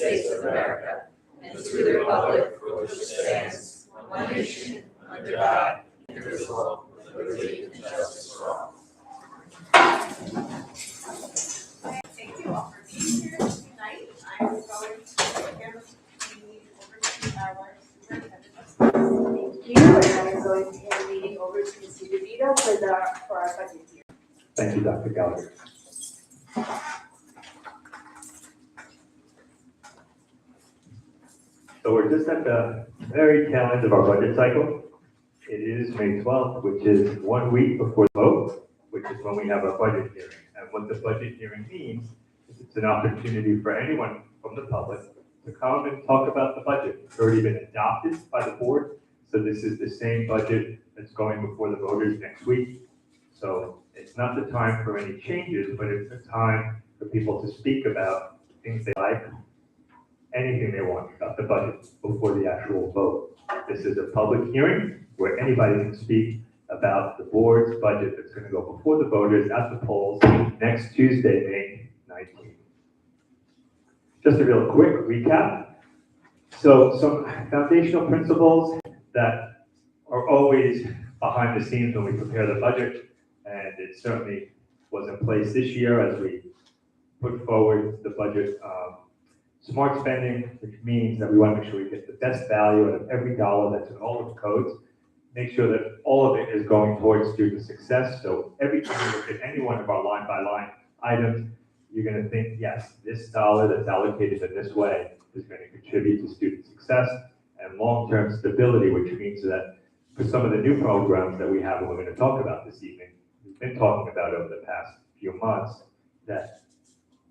States of America, and to the republic for which it stands, one nation, under God, indivisible, with liberty and justice for all. Thank you all for being here tonight. I'm going to hand the meeting over to our superintendent. Thank you, and I'm going to hand the meeting over to Ms. DeVita for our budget here. Thank you, Dr. Gallagher. So we're just at the very tail end of our budget cycle. It is May 12th, which is 1 week before the vote, which is when we have our budget hearing. And what the budget hearing means is it's an opportunity for anyone from the public to come and talk about the budget. It's already been adopted by the board, so this is the same budget that's going before the voters next week. So it's not the time for any changes, but it's the time for people to speak about things they like, anything they want about the budget before the actual vote. This is a public hearing where anybody can speak about the board's budget that's going to go before the voters at the polls next Tuesday, May 19th. Just a real quick recap. So some foundational principles that are always behind the scenes when we prepare the budget, and it certainly was in place this year as we put forward the budget. Smart spending, which means that we want to make sure we get the best value out of every dollar that's in all of the codes. Make sure that all of it is going towards student success. So every time you look at any one of our line by line items, you're going to think, yes, this dollar that's allocated in this way is going to contribute to student success and long-term stability, which means that for some of the new programs that we have and we're going to talk about this evening, we've been talking about over the past few months, that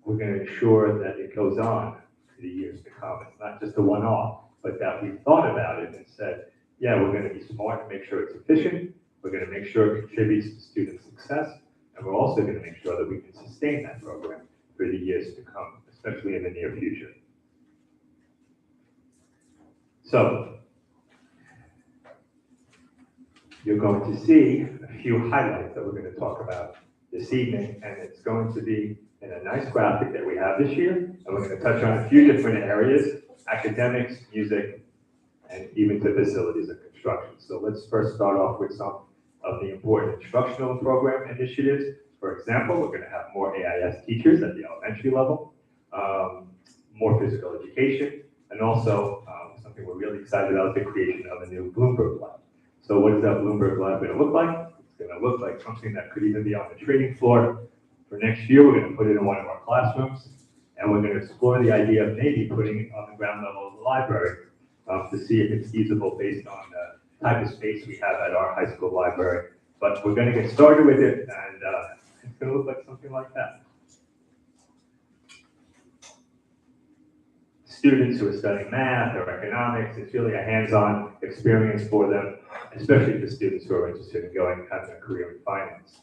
we're going to ensure that it goes on for the years to come. It's not just a one-off, but that we've thought about it and said, yeah, we're going to be smart and make sure it's efficient. We're going to make sure it contributes to student success. And we're also going to make sure that we can sustain that program for the years to come, especially in the near future. So you're going to see a few highlights that we're going to talk about this evening, and it's going to be in a nice graphic that we have this year, and we're going to touch on a few different areas: academics, music, and even to facilities and construction. So let's first start off with some of the important instructional program initiatives. For example, we're going to have more AIS teachers at the elementary level, more physical education, and also something we're really excited about, the creation of a new Bloomberg Lab. So what is that Bloomberg Lab going to look like? It's going to look like something that could even be on the trading floor. For next year, we're going to put it in one of our classrooms, and we're going to explore the idea of maybe putting it on the ground level of the library to see if it's feasible based on the type of space we have at our high school library. But we're going to get started with it, and it's going to look like something like that. Students who are studying math or economics, it's really a hands-on experience for them, especially for students who are interested in having a career in finance.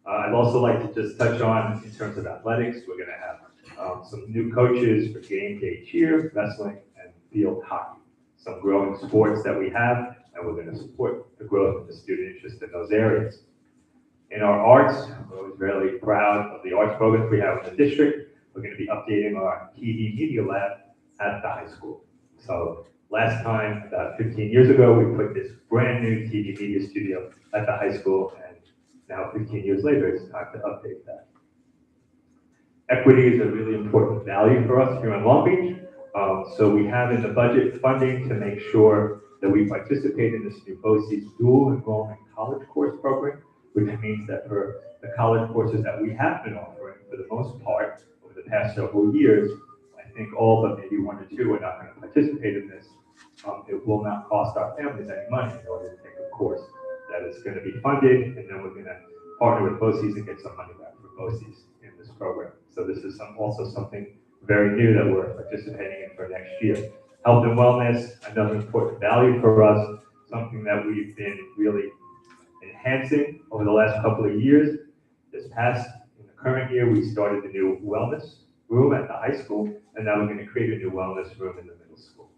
I'd also like to just touch on, in terms of athletics, we're going to have some new coaches for game day cheer, wrestling, and field hockey. Some growing sports that we have, and we're going to support the growth of the student interest in those areas. In our arts, we're always really proud of the arts programs we have in the district. We're going to be updating our TV media lab at the high school. So last time, about 15 years ago, we put this brand new TV media studio at the high school, and now 15 years later, it's time to update that. Equity is a really important value for us here in Long Beach. So we have in the budget funding to make sure that we participate in this new BOCE's dual enrollment college course program, which means that for the college courses that we have been offering, for the most part, over the past several years, I think all but maybe one or two are not going to participate in this. It will not cost our families any money in order to take a course that is going to be funded, and then we're going to partner with BOCES and get some money back for BOCES in this program. So this is also something very new that we're participating in for next year. Health and wellness, another important value for us, something that we've been really enhancing over the last couple of years. In the current year, we started the new wellness room at the high school, and now we're going to create a new wellness room in the middle school.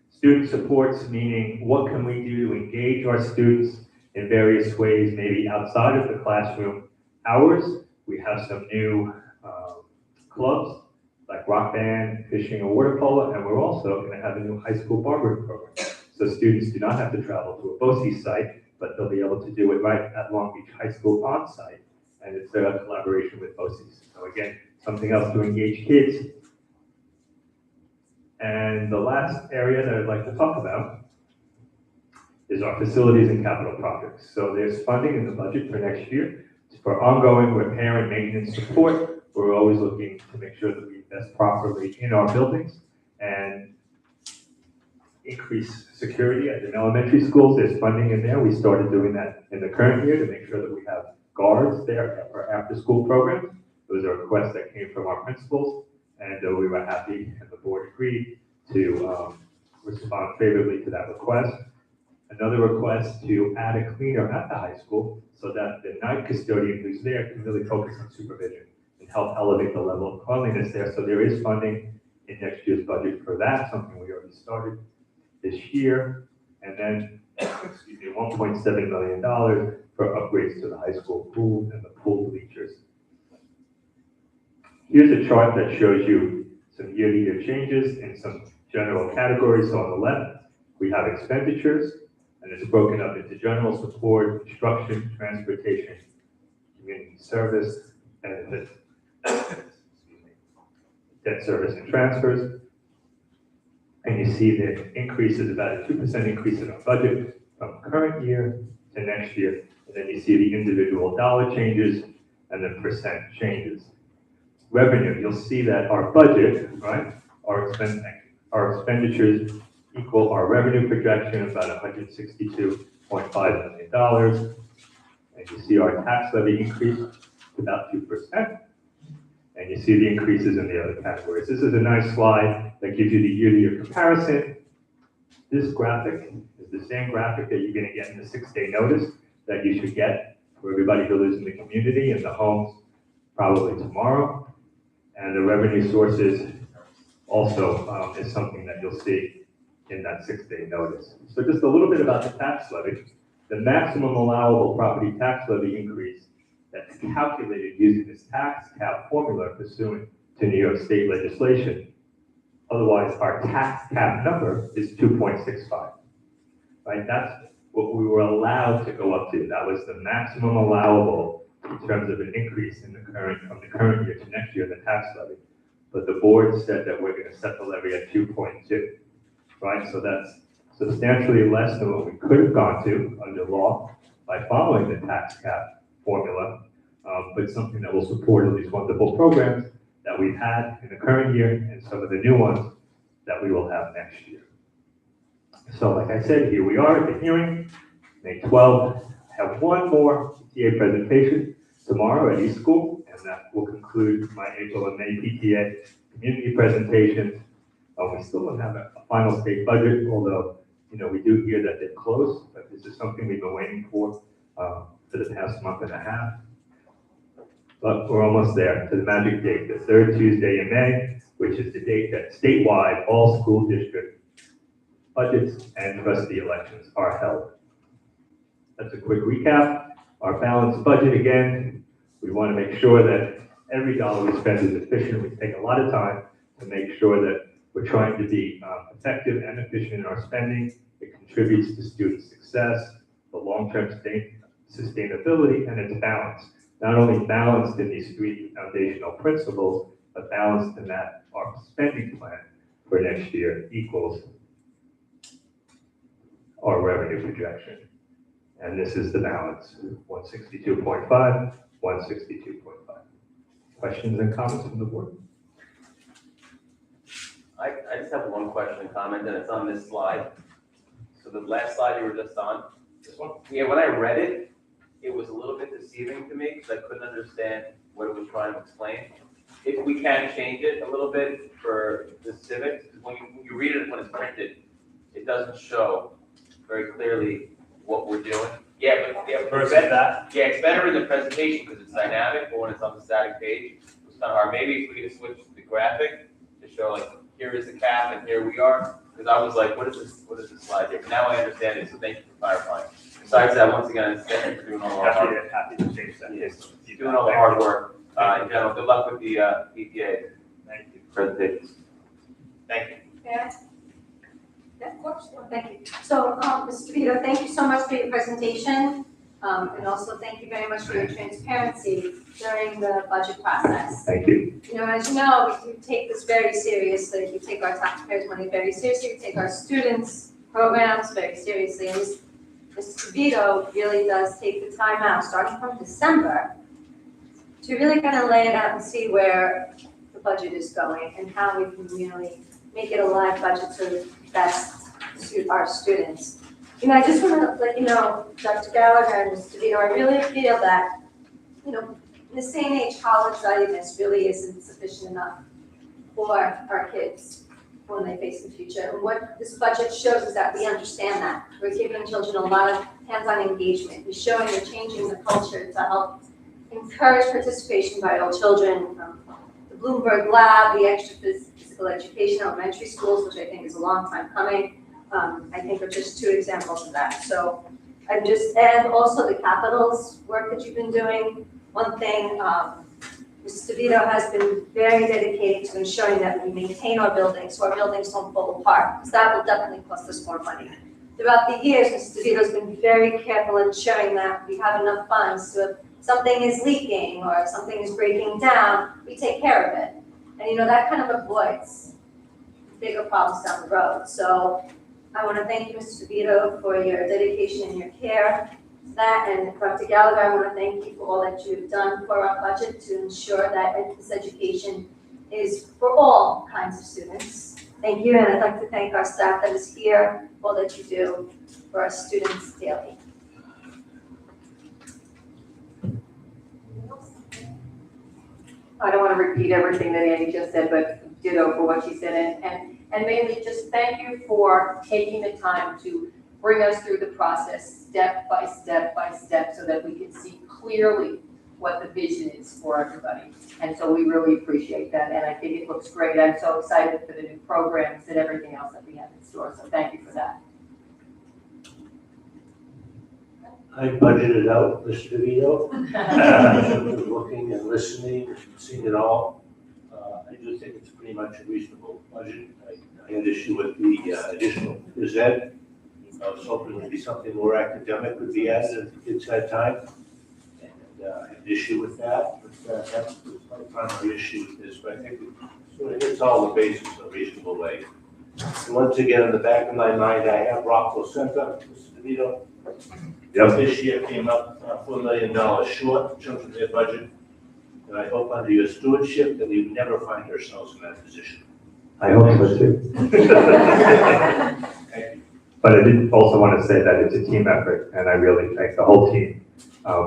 Student supports, meaning what can we do to engage our students in various ways, maybe outside of the classroom hours. We have some new clubs, like have rock band, fishing, and water polo, and we're also going to have a new high school barbering program. So students do not have to travel to a BOE site, but they'll be able to do it right at Long Beach High School on site, and it's a collaboration with BOE. So again, something else to engage kids. And the last area that I'd like to talk about is our facilities and capital projects. So there's funding in the budget for next year for ongoing repair and maintenance support. We're always looking to make sure that we invest properly in our buildings and increase security at the elementary schools. There's funding in there. We started doing that in the current year to make sure that we have guards there for after-school programs. Those are requests that came from our principals, and we were happy, and the board agreed to respond favorably to that request. Another request to add a cleaner at the high school so that the night custodian who's there can really focus on supervision and help elevate the level of cleanliness there. So there is funding in next year's budget for that, something we already started this year. And then, excuse me, $1.7 million for upgrades to the high school pool and the pool bleachers. Here's a chart that shows you some year-to-year changes in some general categories. So on the left, we have expenditures, and it's broken up into general support, instruction, transportation, community service, benefits, debt service and transfers. And you see the increase is about a 2% increase in our budget from current year to next year. And then you see the individual dollar changes and the percent changes. Revenue, you'll see that our budget, right, our expenditures equal our revenue projection, about $162.5 million. And you see our tax levy increase to about 2%. And you see the increases in the other categories. This is a nice slide that gives you the year-to-year comparison. This graphic is the same graphic that you're going to get in the 6-day notice that you should get for everybody who lives in the community and the homes probably tomorrow. And the revenue sources also is something that you'll see in that 6-day notice. So just a little bit about the tax levy. The maximum allowable property tax levy increase that's calculated using this tax cap formula pursuant to New York State legislation. Otherwise, our tax cap number is 2.65, right? That's what we were allowed to go up to. That was the maximum allowable in terms of an increase in the from the current year to next year, the tax levy. But the board said that we're going to set the levy at 2.2, right? So that's substantially less than what we could have gone to under law by following the tax cap formula, but something that will support all these wonderful programs that we've had in the current year and some of the new ones that we will have next year. So like I said, here we are at the hearing, May 12th. I have one more PTA presentation tomorrow at East School, and that will conclude my April and May PTA community presentations. We still don't have a final state budget, although we do hear that they're close, but this is something we've been waiting for the past month and a half. But we're almost there to the magic date, the third Tuesday in May, which is the date that statewide all school district budgets and trustee elections are held. That's a quick recap. Our balanced budget, again, we want to make sure that every dollar we spend is efficient. We take a lot of time to make sure that we're trying to be effective and efficient in our spending. It contributes to student success, the long-term sustainability, and it's balanced. Not only balanced in these 3 foundational principles, but balanced in that our spending plan for next year equals our revenue projection. And this is the balance, 162.5, 162.5. Questions and comments from the board? I just have one question and comment, and it's on this slide. So the last slide you were just on, this one? Yeah, when I read it, it was a little bit deceiving to me because I couldn't understand what it was trying to explain. If we can change it a little bit for the civics, because when you read it when it's printed, it doesn't show very clearly what we're doing. Yeah, but it's better in the presentation because it's dynamic, but when it's on the static page, it's kind of hard. Maybe if we could switch the graphic to show like here is the cap and here we are, because I was like, what is this slide here? But now I understand it, so thank you for clarifying. Besides that, once again, thank you for doing all the hard work. Happy to change that. Yes, you're doing all the hard work. In general, good luck with the PTA. Thank you. presentations. Thank you. Yeah. Yeah, of course. Thank you. So, Mr. DeVito, thank you so much for your presentation, and also thank you very much for your transparency during the budget process. Thank you. You know, as you know, we take this very seriously. We take our taxpayers' money very seriously. We take our students' programs very seriously. And Mr. DeVito really does take the time out, starting from December, to really kind of lay it out and see where the budget is going and how we can really make it a live budget to best suit our students. You know, I just want to let you know, Dr. Gallagher and Mr. DeVito, I really feel that, you know, in this day and age, college readiness really isn't sufficient enough for our kids when they face the future. And what this budget shows is that we understand that. We're giving children a lot of hands-on engagement. We're showing we're changing the culture to help encourage participation by all children. The Bloomberg Lab, the extra physical education, elementary schools, which I think is a long time coming, I think are just two examples of that. So and also the capitals work that you've been doing. One thing, Mr. DeVito has been very dedicated to ensuring that we maintain our buildings so our buildings don't fall apart, because that will definitely cost us more money. Throughout the years, Mr. DeVito's been very careful in ensuring that we have enough funds so if something is leaking or if something is breaking down, we take care of it. And you know, that kind of avoids bigger problems down the road. So I want to thank you, Mr. DeVito, for your dedication and your care to that. And Dr. Gallagher, I want to thank you for all that you've done for our budget to ensure that this education is for all kinds of students. Thank you, and I'd like to thank our staff that is here, all that you do for our students daily. I don't want to repeat everything that Annie just said, but ditto for what she said. And mainly just thank you for taking the time to bring us through the process step by step by step so that we can see clearly what the vision is for everybody. And so we really appreciate that. And I think it looks great. I'm so excited for the new programs and everything else that we have in store. So thank you for that. I budgeted out, Mr. DeVito, looking and listening, and seeing it all. I do think it's pretty much a reasonable budget. I had issue with the additional phys ed. I was hoping it would be something more academic would be added if the kids had time. And I had an issue with that, but that was my primary issue with this. But I think it sort of hits all the bases in a reasonable way. And once again, in the back of my mind, I have Rockville Center, Mr. DeVito. Yep. This year came up $4 million short in terms of their budget. And I hope under your stewardship that we never find ourselves in that position. I hope so too. Thank you. But I did also want to say that it's a team effort, and I really thank the whole team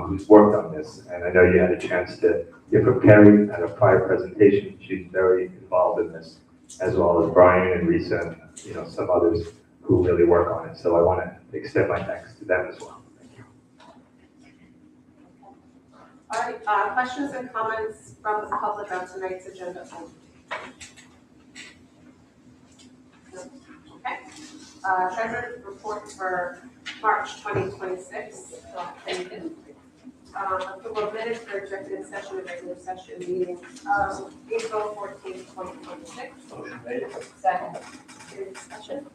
who's worked on this. And I know you had a chance to hear from Carrie at a prior presentation. She's very involved in this, as well as Brian and Risa and some others who really work on it. So I want to extend my thanks to them as well. All right, questions and comments from the public on tonight's agenda? Okay. Treasurer's report for March 2026. Thank you. Approval of minutes for executive session and regular session meeting of April 14th, 2026. Motion made. Second. Any discussion?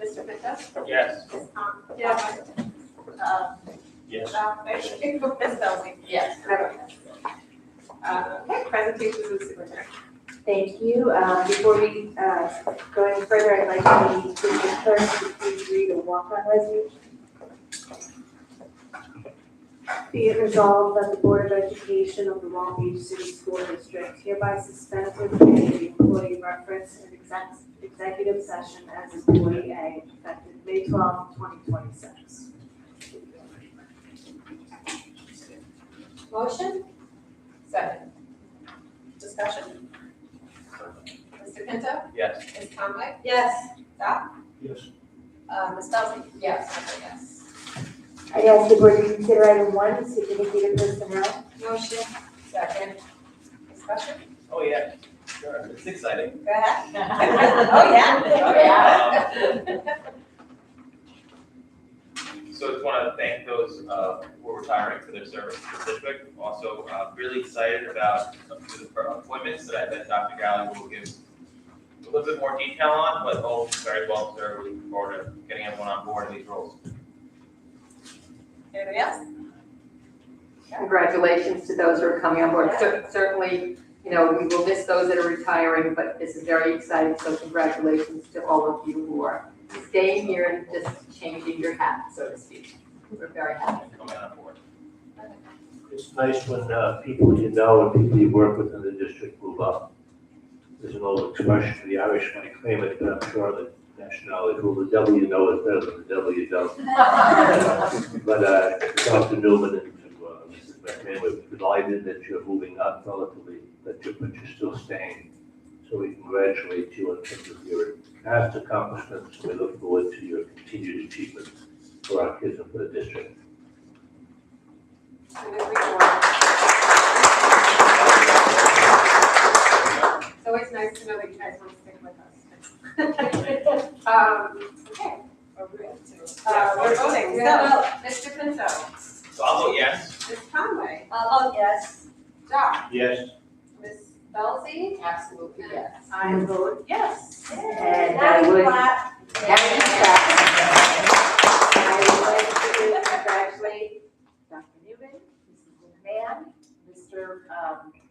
Mr. Pinto? Yes. Ms. Khan? Yes. Yes. Thank you. Ms. Belsey? Yes. Okay, presentations of the superintendent. Thank you. Before we go any further, I'd like the district clerk to please read a walk-on resolution. Be it resolved that the Board of Education of the Long Beach City School District hereby suspends or terminates the employee reference in executive session as employee A effective May 12, 2026. Motion? Second. Discussion? Mr. Pinto? Yes. Ms. Conway? Yes. Doc? Yes. Ms. Belsey? Yes. I vote yes. I ask the Board to consider item 1, certificate of personnel. Motion? Second. Discussion? Oh, yeah, sure, it's exciting. Go ahead. Oh, yeah. Oh, yeah. So I just want to thank those who are retiring for their service to the district. Also, really excited about a few of the appointments that Dr. Gallagher will give a little bit more detail on, but all very well served. We look forward to getting everyone on board in these roles. Anybody else? Congratulations to those who are coming on board. Certainly, you know, we will miss those that are retiring, but this is very exciting, so congratulations to all of you who are staying here and just changing your hat, so to speak. We're very happy. Coming on board. It's nice when people you know and people you work with in the district move up. There's an old expression, the Irish might claim it, but I'm sure the nationality, who the devil you know is better than the devil you don't. But Dr. Newman and to Mrs. McMahon, we're delighted that you're moving up relatively, but you're still staying. So we congratulate you in terms of your past accomplishments. We look forward to your continued achievement for our kids and for the district. It's always nice to know that you guys want to stick with us. Okay, are we ready to? We're voting. So, Mr. Pinto, So I'll vote yes. Ms. Conway, Oh, yes. Doc, Yes. Ms. Belzy, Absolutely, yes. I vote yes. And Now I you would, clap. I would like to congratulate Dr. Newman, Mrs. McMahon, Mr.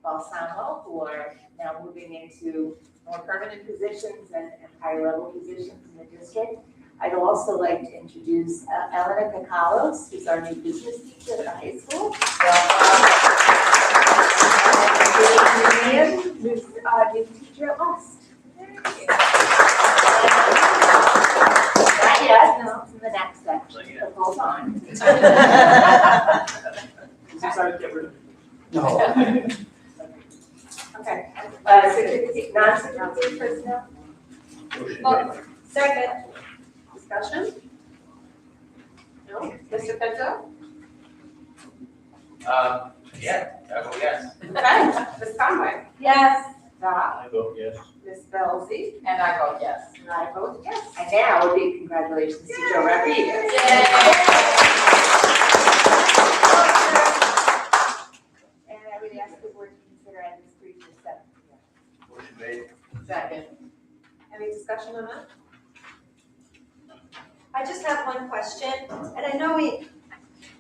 Balsamo, who are now moving into more permanent positions and higher level positions in the district. I'd also like to introduce Elena Cacalos, who's our new business teacher at the high school. And Julie who's our new teacher at West. Not yet, no, it's in the next section, so hold on. Okay. Certificate, non-certificate personnel? Motion Oh. made. Second. Discussion? No? Mr. Pinto? Yeah, I vote yes. Okay. Ms. Conway? Yes. Doc, I vote yes. Ms. Belzy, And I vote yes. and I vote yes. And now, a big congratulations to Joe Rodriguez. And I would ask the board to consider items 3 through 7. Motion made. Second. Any discussion on that? I just have one question, and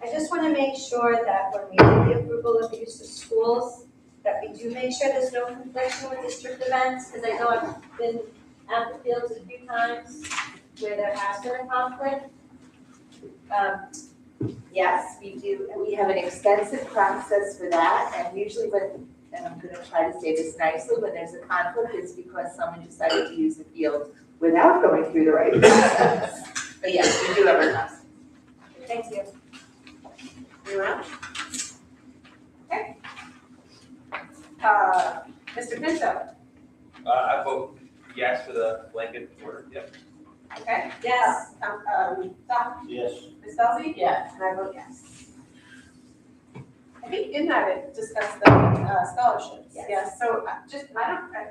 I just want to make sure that when we do the approval of the use of schools, that we do make sure there's no confliction with district events, because I know I've been at the fields a few times where there has been a conflict. Yes, we do. We have an extensive process for that, and usually when, and I'm going to try to say this nicely, when there's a conflict, it's because someone decided to use the field without going through the right process. But yes, we do have our process. Thank you. Anyone else? Okay. Mr. Pinto? I vote yes for the blanket order, yep. Okay. Yes. Doc, Yes. Ms. Belzy? Yes. And I vote yes. I think in that it discussed the scholarships. Yes. So I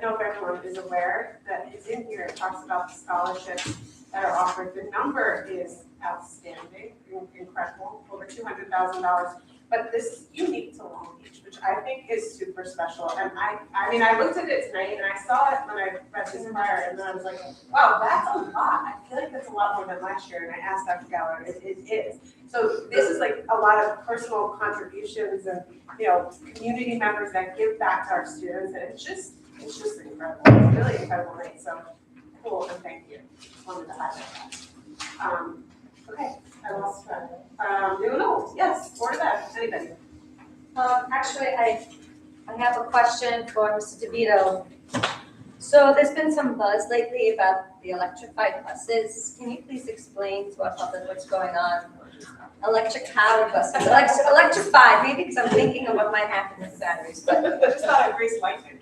don't know if everyone is aware that it's in here, it talks about the scholarships that are offered. The number is outstanding, incredible, over $200,000. But this is unique to Long Beach, which I think is super special. And I mean, I looked at it tonight and I saw it when I read this prior, and then I was like, wow, that's a lot. I feel like that's a lot more than last year. And I asked Dr. Gallagher, it is. So this is like a lot of personal contributions and, you know, community members that give back to our students. And it's just incredible. It's really incredible night. So cool, and thank you. Just wanted to highlight that. Okay, I lost track. No, yes, Board of Ed, anybody? Actually, I have a question for Mr. DeVito. So there's been some buzz lately about the electrified buses. Can you please explain to our public what's going on? Electric-powered buses, electrified, maybe because I'm thinking of what might happen with batteries, but. I just thought I'd raise lightning.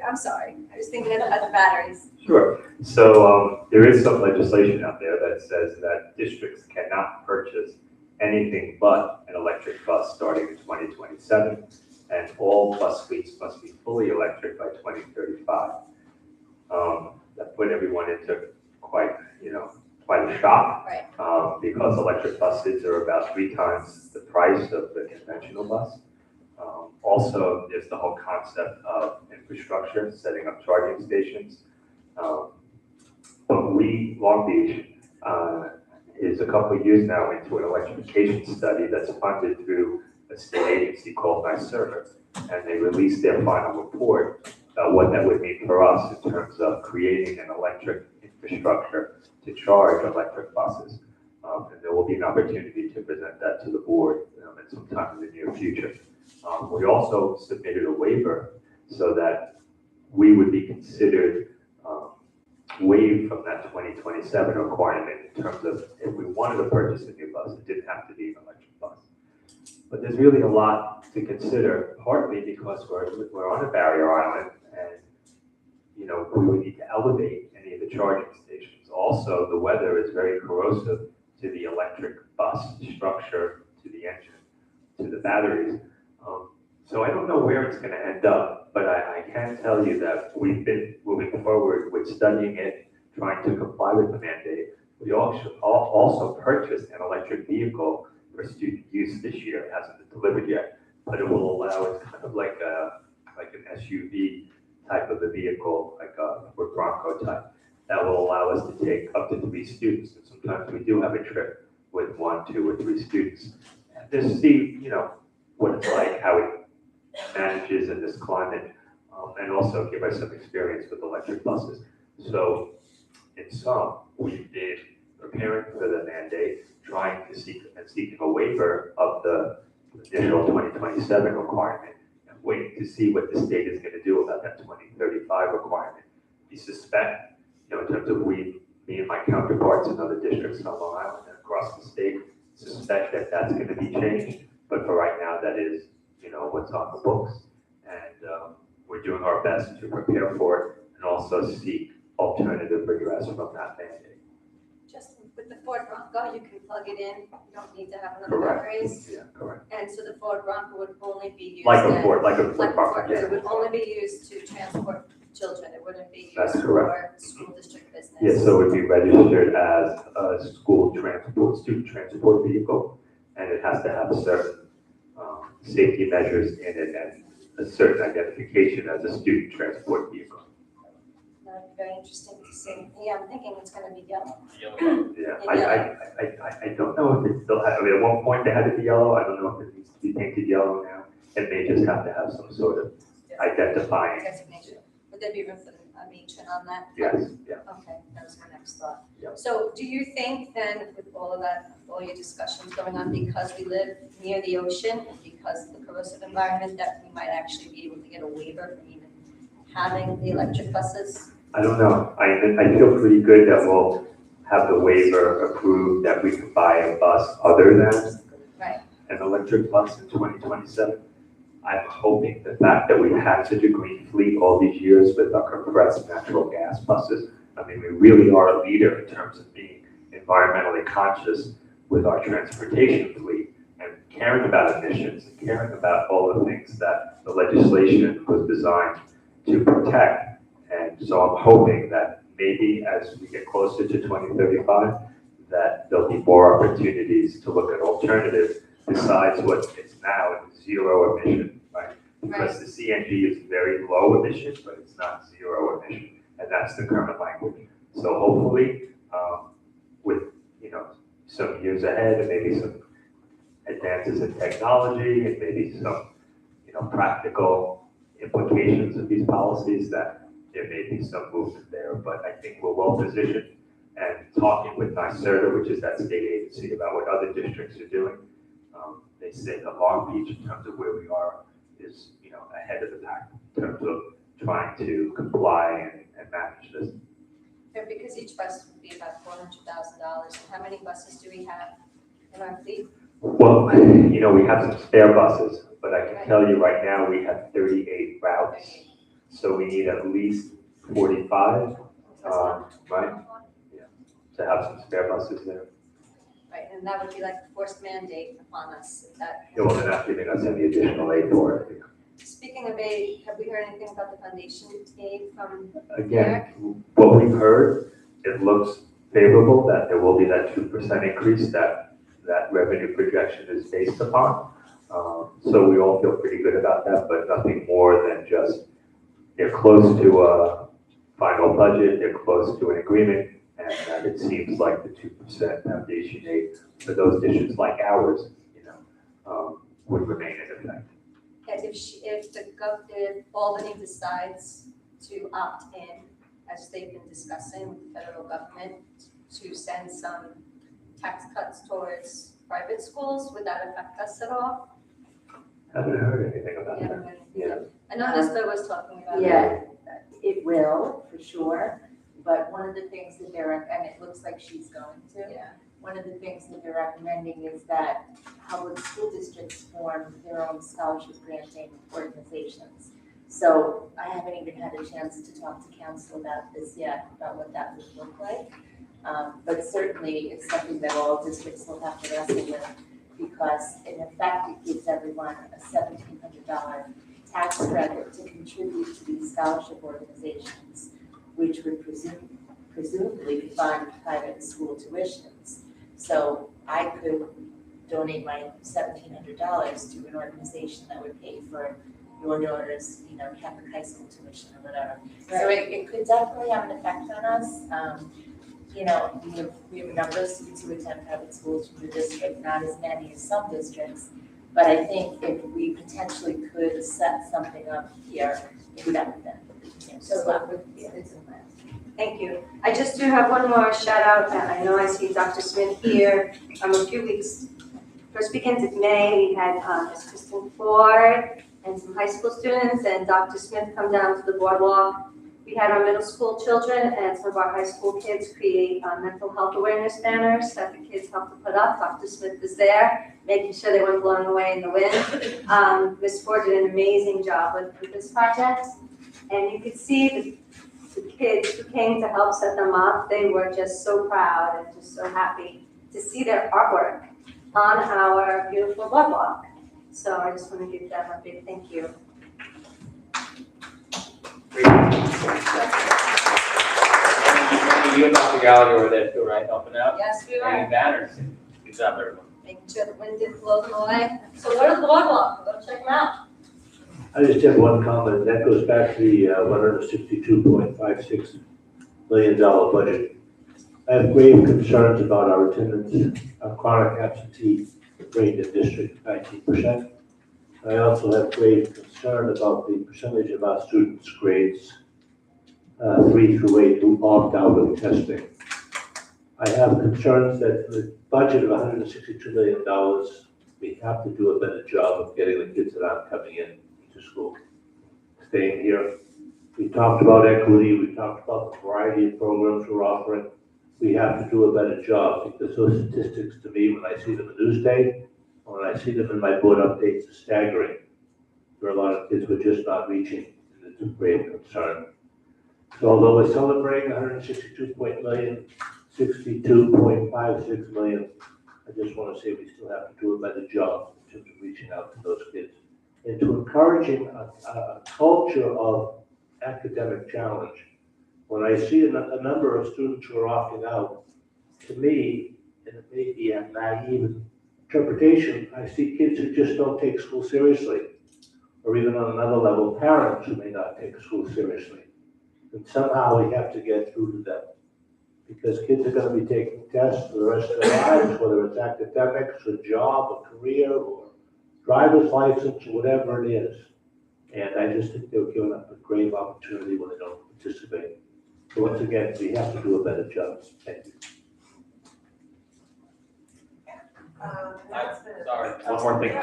I'm sorry, I was thinking about the batteries. Sure. So there is some legislation out there that says that districts cannot purchase anything but an electric bus starting in 2027, and all bus fleets must be fully electric by 2035. That put everyone into quite, quite a shock. Right. Because electric buses are about 3 times the price of the conventional bus. Also, there's the whole concept of infrastructure, setting up charging stations. But Long Beach, is a couple of years now into an electrification study that's funded through a state agency called NYSERDA. And they released their final report about what that would mean for us in terms of creating an electric infrastructure to charge electric buses. And there will be an opportunity to present that to the board at some time in the near future. We also submitted a waiver so that we would be considered waived from that 2027 requirement in terms of if we wanted to purchase a new bus, it didn't have to be an electric bus. But there's really a lot to consider, partly because we're on a barrier island and, we would need to elevate any of the charging stations. Also, the weather is very corrosive to the electric bus structure, to the engine, to the batteries. So I don't know where it's going to end up, but I can tell you that we've been moving forward with studying it, trying to comply with the mandate. We also purchased an electric vehicle for student use this year. It hasn't been delivered yet, but it will allow, it's kind of like an SUV type of a vehicle, like a Ford Bronco type, that will allow us to take up to 3 students. And sometimes we do have a trip with 1, 2, or 3 students. And just see, what it's like, how it manages in this climate, and also give us some experience with electric buses. So in sum, we've been preparing for the mandate, trying to seeking a waiver of the initial 2027 requirement, and waiting to see what the state is going to do about that 2035 requirement. We suspect, in terms of me and my counterparts in other districts on Long Island and across the state, suspect that that's going to be changed. But for right now, that is, what's on the books. And we're doing our best to prepare for it and also seek alternative redress from that mandate. Just with the Ford Bronco, you can plug it in, you don't need to have another Correct. batteries. Yeah, correct. And so the Ford Bronco would only be used. Like a then- Ford Like a Bronco, Ford, yeah. it would only be used to transport children, it wouldn't be That's used correct. for school district business. Yeah, so it would be registered as a student transport vehicle, and it has to have certain safety measures in it and a certain identification as a student transport vehicle. That'd be very interesting to see. Yeah, I'm thinking it's gonna be yellow. Yeah, I don't know if it still has, at one point they had to be yellow, I don't know if it needs to be painted yellow now. It may just have to have some sort of identifying, Designation. Would there be room for a matron on that? yes, yeah. Okay, that was my next thought. Yeah. So do you think then, with all of that, all your discussions going on, because we live near the ocean, and because of the corrosive environment, that we might actually be able to get a waiver from even having the electric buses? I don't know, I feel pretty good that we'll have the waiver approved that we can buy a bus other than Right. an electric bus in 2027. I'm hoping the fact that we've had such a green fleet all these years with our compressed natural gas buses, I mean, we really are a leader in terms of being environmentally conscious with our transportation fleet and caring about emissions and caring about all the things that the legislation was designed to protect. And so I'm hoping that maybe as we get closer to 2035, that there'll be more opportunities to look at alternatives besides what is now zero emission, right? Because the CNG is very low emission, but it's not zero emission, and that's the current language. So hopefully, with some years ahead, and maybe some advances in technology, and maybe some practical implications of these policies, that there may be some movement there. But I think we're well positioned, and talking with NYSERDA, which is that state agency, about what other districts are doing. They say that Long Beach, in terms of where we are, is ahead of the pack in terms of trying to comply and manage this. And because each bus would be about $400,000, how many buses do we have in our fleet? Well, we have some spare buses, but I can tell you right now, we have 38 routes. So we need at least 45, right? Yeah, to have some spare buses there. Right, and that would be like a forced mandate upon us, if that. Yeah, well, they're not giving us any additional aid for it. Speaking of aid, have we heard anything about the foundation aid from Again, what we've heard, it looks favorable, that there will be that 2% increase that revenue projection is based upon. So we all feel pretty good about that, but nothing more than just they're close to a final budget, they're close to an agreement, and that it seems like the 2% foundation aid for those districts like ours, would remain in effect. And if Albany decides to opt in, as they've been discussing with the federal government, to send some tax cuts towards private schools, would that affect us at all? Haven't heard anything about Yeah, that. yeah. I know Lisbeth was talking about it. Yeah, it will, for sure, but one of the things that and it looks like she's going to. Yeah. One of the things that they're recommending is that public school districts form their own scholarship granting organizations. So I haven't even had a chance to talk to council about this yet, about what that would look like. But certainly it's something that all districts will have to wrestle with, because in effect, it gives everyone a $1,700 tax credit to contribute to these scholarship organizations, which would presumably fund private school tuitions. So I could donate my $1,700 to an organization that would pay for your daughter's, Catholic high school tuition or whatever. So it could definitely have an effect on us. We have a number of students who attend private schools from the district, not as many as some districts. But I think if we potentially could set something up here, it would have been. Thank you. I just do have one more shout out. I know I see Dr. Smith here. A few weeks, first weekend of May, we had Ms. Kristen Ford and some high school students, and Dr. Smith come down to the boardwalk. We had our middle school children and some of our high school kids create mental health awareness banners that the kids helped to put up. Dr. Smith was there, making sure they weren't blown away in the wind. Ms. Ford did an amazing job with this project. And you could see the kids who came to help set them up, they were just so proud and just so happy to see their artwork on our beautiful boardwalk. So I just want to give them a big thank you. You and Dr. Gallagher were there too, right, helping out? Yes, we And banners. Good job, everyone. Making sure the wind didn't blow them away. So go to the boardwalk, go check them out. I just have one comment, that goes back to the $162.56 million budget. I have grave concerns about our attendance, our chronic absentee rate in district, 19%. I also have grave concern about the percentage of our students' grades 3 through 8 who opt out of testing. I have concerns that the budget of $162 million, we have to do a better job of getting the kids that aren't coming in to school, staying here. We talked about equity, we talked about the variety of programs we're offering. We have to do a better job, because those statistics, to me, when I see them in Newsday, when I see them in my board updates, are staggering. There are a lot of kids who are just not reaching, and it's a grave concern. So although we're celebrating 162.56 million, I just want to say we still have to do a better job in terms of reaching out to those kids and to encouraging a culture of academic challenge. When I see a number of students who are opting out, to me, and it may be a naive interpretation, I see kids who just don't take school seriously, or even on another level, parents who may not take school seriously. And somehow we have to get through to them, because kids are going to be taking tests for the rest of their lives, whether it's academics, a job, a career, or driver's license, or whatever it is. And I just think they're giving up a grave opportunity when they don't participate. So once again, we have to do a better job. Thank you. Sorry, one more thing.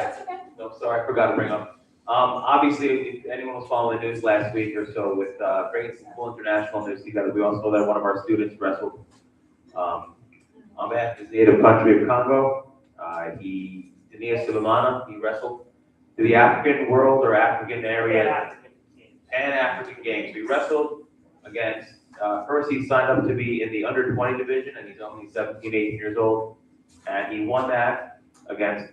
No, sorry, I forgot to bring up. Obviously, if anyone was following the news last week or so with bringing some cool international news together, we also know that one of our students wrestled on behalf of his native country of Congo. Denia Sulemana, he wrestled to the African world or African area and African games. He wrestled against, first he signed up to be in the under 20 division, and he's only 17, 18 years old. And he won that against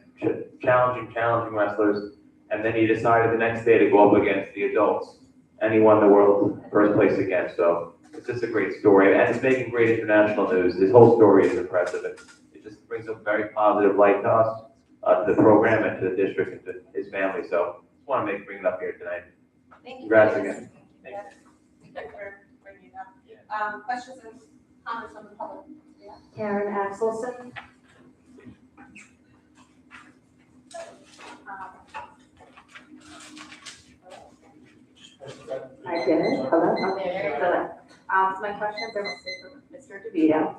challenging wrestlers. And then he decided the next day to go up against the adults. And he won the world first place again. So It's just a great story, and it's making great international news. This whole story is impressive. It just brings a very positive light to us, to the program, and to the district, and to his family. So just want to bring it up here tonight. Thank you. Congrats again. Thank you. Thank you for bringing it up. Questions and comments from the public? Yeah. Karen Axelson. I did. Hello. Okay. Hello. So my questions are mostly for Mr. DeVito.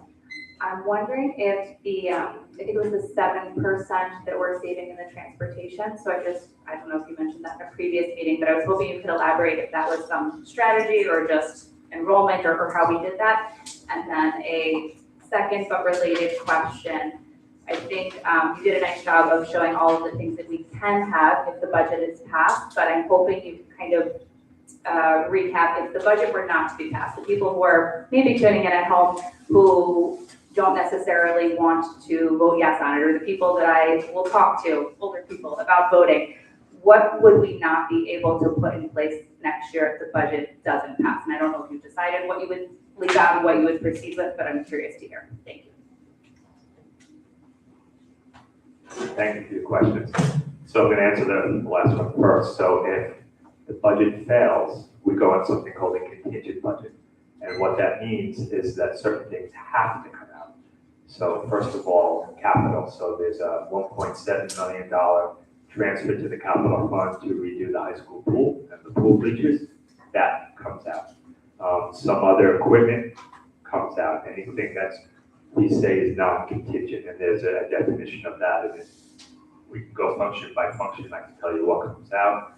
I'm wondering if I think it was the 7% that we're saving in the transportation. So I don't know if you mentioned that in a previous meeting, but I was hoping you could elaborate if that was some strategy or just enrollment or how we did that. And then a second but related question. I think you did a nice job of showing all of the things that we can have if the budget is passed, but I'm hoping you can kind of recap if the budget were not to be passed. The people who are maybe tuning in at home who don't necessarily want to vote yes on it, or the people that I will talk to, older people, about voting, what would we not be able to put in place next year if the budget doesn't pass? And I don't know if you've decided what you would leave out and what you would proceed with, but I'm curious to hear. Thank you. Thank you for your questions. So I'm going to answer the last one first. So if the budget fails, we go on something called a contingent budget. And what that means is that certain things have to come out. So first of all, capital. So there's a $1.7 million transfer to the capital fund to redo the high school pool and the pool bleachers. That comes out. Some other equipment comes out. Anything that's we say is non-contingent, and there's a definition of that, and we can go function by function. I can tell you what comes out.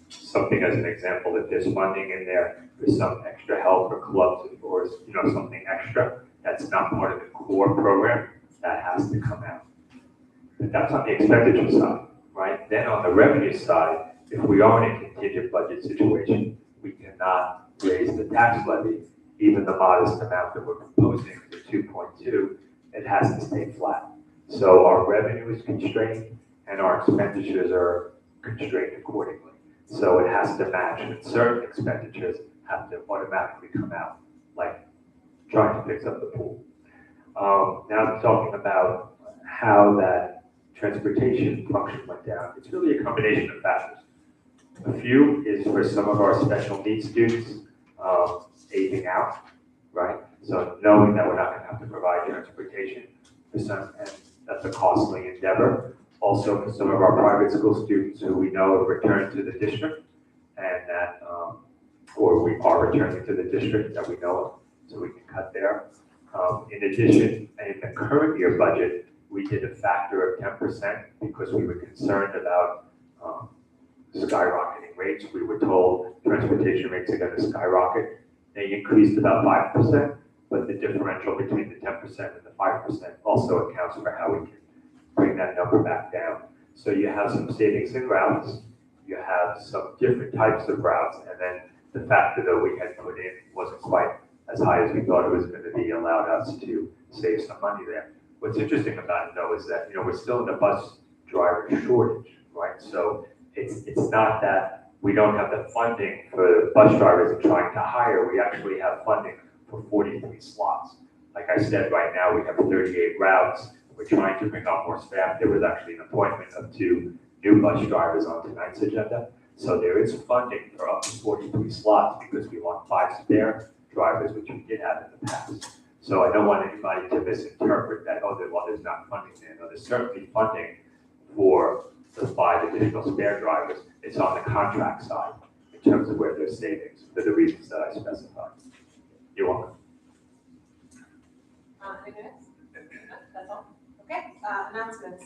Something as an example, if there's funding in there for some extra help or clubs or something extra that's not part of the core program, that has to come out. But that's on the expenditure side, right? Then on the revenue side, if we are in a contingent budget situation, we cannot raise the tax levy, even the modest amount that we're proposing, the 2.2, it has to stay flat. So our revenue is constrained and our expenditures are constrained accordingly. So it has to match, and certain expenditures have to automatically come out, like trying to fix up the pool. Now I'm talking about how that transportation function went down. It's really a combination of factors. A few is for some of our special needs students, aging out, right? So knowing that we're not gonna have to provide transportation for some, and that's a costly endeavor. Also for some of our private school students who we know have returned to the district and that, or we are returning to the district that we know of, so we can cut there. In addition, in the current year budget, we did a factor of 10% because we were concerned about skyrocketing rates. We were told transportation rates are gonna skyrocket. They increased about 5%, but the differential between the 10% and the 5% also accounts for how we can bring that number back down. So you have some savings in routes, you have some different types of routes, and then the factor that we had put in wasn't quite as high as we thought it was going to be, allowed us to save some money there. What's interesting about it though is that, we're still in a bus driver shortage, right? So it's not that we don't have the funding for bus drivers and trying to hire, we actually have funding for 43 slots. Like I said, right now we have 38 routes. We're trying to bring on more staff. There was actually an appointment of 2 new bus drivers on tonight's agenda. So there is funding for up to 43 slots because we want 5 spare drivers, which we did have in the past. So I don't want anybody to misinterpret that, there's not funding there. No, there's certainly funding for the 5 additional spare drivers. It's on the contract side in terms of where there's savings for the reasons that I specified. You're welcome. Anything else? That's all? Okay, announcements.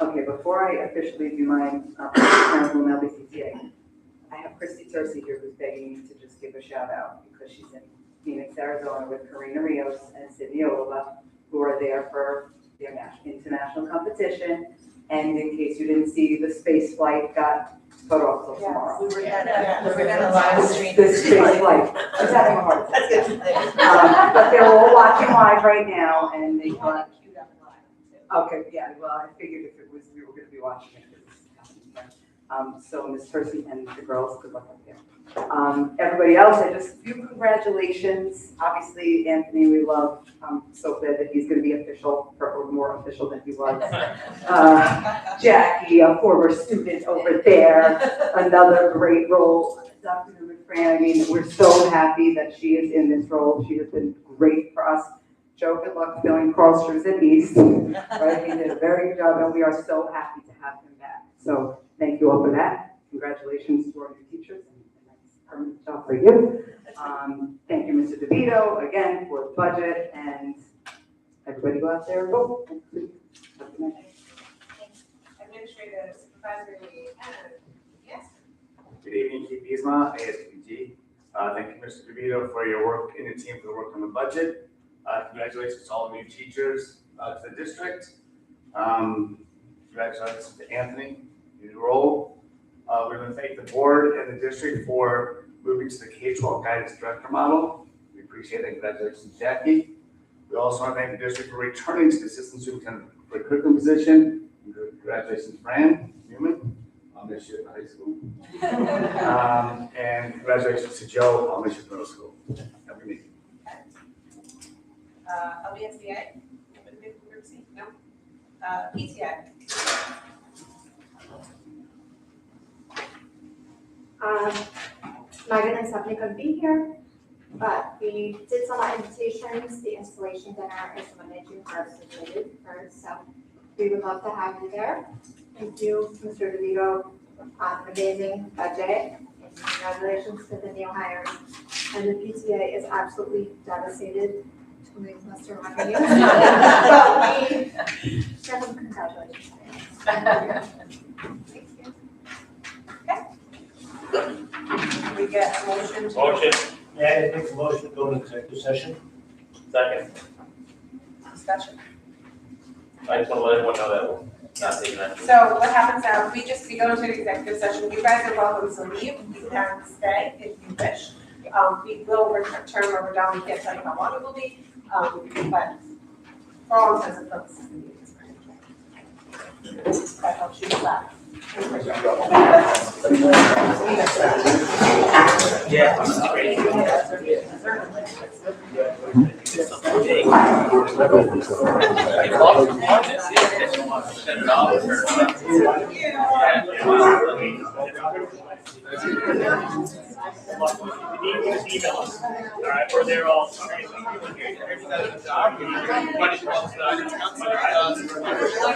Okay, before I officially do my council and LBCTA, I have Christy Tercy here who's begging me to just give a shout out because she's in Phoenix, Arizona with Karina Rios and Sydney Oliva, who are there for their international competition. And in case you didn't see, the space flight got put off till tomorrow. We were gonna live stream. The space flight. She's having a heart attack. But they're all watching live right now, and they got. Okay, yeah, well, I figured if it was, we were gonna be watching it. So Ms. Percy and the girls, good luck up there. Everybody else, I just, a few congratulations. Obviously, Anthony, we love, so glad that he's going to be official, or more official than he was. Jackie, a former student over there, another great role. Dr. Fran, I mean, we're so happy that she is in this role. She has been great for us. Joe, good luck filling Carl Strews at East. Right? He did a very good job, and we are so happy to have him back. So thank you all for that. Congratulations to our new teachers, and that's a permanent job for you. Thank you, Mr. DeVito, again, for the budget, and everybody go out there and vote. Have a good night. Administrative supervisory liaison, yes. Good evening, Keith Biesma, ASPG. Thank you, Mr. DeVito, for your work and your team for the work on the budget. Congratulations to all the new teachers to the district. Congratulations to Anthony, new role. We're going to thank the board and the district for moving to the K-12 guidance director model. We appreciate it. Congratulations, Jackie. We also want to thank the district for returning to the assistant superintendent for a curriculum position. Congratulations, Fran Newman. I'll miss you at high school. And congratulations to Joe. I'll miss you at middle school. Have a good meeting. LBSDA, no. PTA. Megan and Stephanie couldn't be here, but we did send out invitations. The installation dinner is Monday, June 1st, so we would love to have you there. Thank you, Mr. DeVito, amazing budget, and congratulations to the new hires. And the PTA is absolutely devastated to lose Mr. Revenue. But we send them congratulations. Thank you. We get a motion to. Motion. Yeah, I make a motion to go into executive session. Second. Discussion. I just want to let everyone know that we're not taking that. So what happens now, we go into an executive session, you guys are welcome to leave, you can stay if you wish. We will return when we're done, we can't tell you how long it will be, but for all intents and purposes, the meeting is ready. That helps you with that. All right, or they're all.